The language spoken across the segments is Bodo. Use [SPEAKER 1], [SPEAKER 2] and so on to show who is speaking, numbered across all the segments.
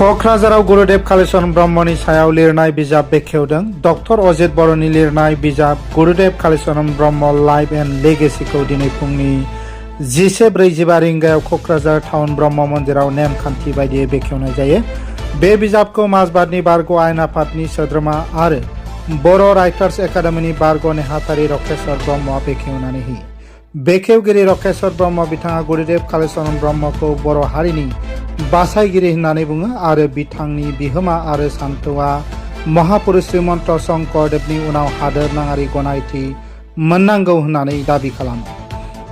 [SPEAKER 1] क'क्राझाराव गुरुदेव कालीचरण ब्रह्मनि सायाव लिरनाय बिजाब बेखेवदों। डक्टर अजित बर'ननि लिरनाय बिजाब गुरुदेव कालीचरण ब्रह्म लाइफ एन्ड लेगेसिखौ दिनै फुंनि 11:45 रिंगायाव क'क्राझार टाउन ब्रह्म मन्दिराव नेमखान्थि बायदियै बेखेवनाय जायो। बे बिजाबखौ माजबादनि बारग' आयेन आफादनि सोद्रोमा आरो बर' राइटार्स एकाडेमिनि बारग' नेहाथारि रकेश्वर ब्रह्मआ बेखेवनानै होयो। बेखेवगिरि रकेश्वर ब्रह्म बिथाङा गुरुदेव कालीचरण ब्रह्मखौ बर' हारिनि बासायगिरि होननानै बुङो आरो बिथांनि बिहोमा आरो सान्थौआ महापुरुष श्रीमन्त शंकरदेवनि उनाव हादोर नाङारि गनायथि मोननांगौ होननानै दाबि खालामो।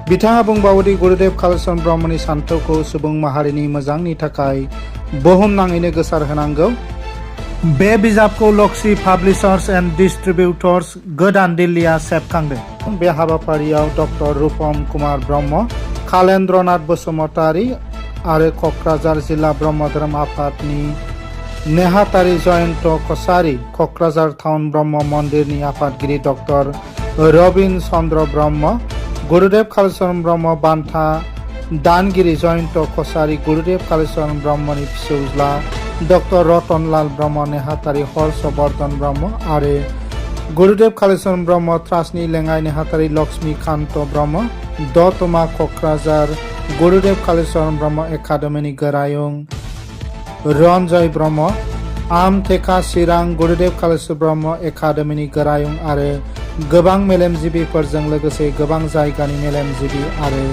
[SPEAKER 1] बिथाङा बुंबावोदि गुरुदेव कालीचरण ब्रह्मनि सान्थौखौ सुबुं माहारिनि मोजांनि थाखाय बुहुमनाङैनो गोसारहोनांगौ। बे बिजाबखौ लक्ष्मी पाब्लिशार्स एन्ड डिस्ट्रिबिउटर्स गोदान दिल्लीआ सेबखांदों। बे हाबाफारियाव डक्टर रुपम कुमार ब्रह्म, कालेन्द्रनाथ बसुमतारी आरो क'क्राझार जिल्ला ब्रह्म धोरोम आफादनि नेहाथारि जयन्त कसारी, क'क्राझार टाउन ब्रह्म मन्दिरनि आफादगिरि डक्टर रबिन चन्द्र ब्रह्म, गुरुदेव कालीचरण ब्रह्म बान्था दानगिरि जयन्त कसारी, गुरुदेव कालीचरण ब्रह्मनि फिसौज्ला डक्टर रतनलाल ब्रह्म, नेहाथारि हर्ष वर्धन ब्रह्म आरो गुरुदेव कालीचरण ब्रह्म ट्रास्टनि लेङाइ नेहाथारि लक्ष्मीकान्त ब्रह्म, दतमा क'क्राझार गुरुदेव कालीचरण ब्रह्म एकाडेमिनि गोरायुं रन्जय ब्रह्म, आमथेखा चिरां गुरुदेव कालीचरण ब्रह्म एकाडेमिनि गोरायुं आरो गोबां मेलेमजिबिफोरजों लोगोसे गोबां जायगानि मेलेमजिबि आरो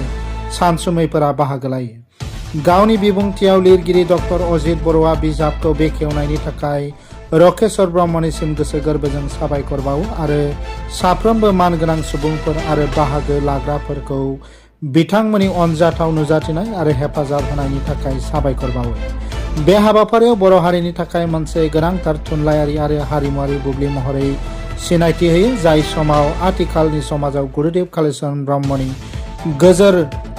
[SPEAKER 1] सानसुमैफोरा बाहागो लायो। गावनि बिबुंथियाव लिरगिरि डक्टर अजित बर'आ बिजाबखौ बेखेवनायनि थाखाय रकेश्वर ब्रह्मनिसिम गोसो गोरबोजों साबायखर बावो आरो साफ्रोमबो मानगोनां सुबुंफोर आरो बाहागो लाग्राफोरखौ बिथांमोननि अनजाथाव नुजाथिनाय आरो हेफाजाब होनायनि थाखाय साबायखर बावो। बे हाबाफारियाव बर' हारिनि थाखाय मोनसे गोनांथार थुनलाइयारि आरो हारिमुवारि बुब्लि महरै सिनायथि होयो, जाय समाव आथिखालनि समाजाव गुरुदेव कालीचरण ब्रह्मनि गोजोर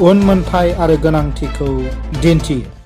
[SPEAKER 1] उनमोनथाय आरो गोनांथिखौ दिन्थियो।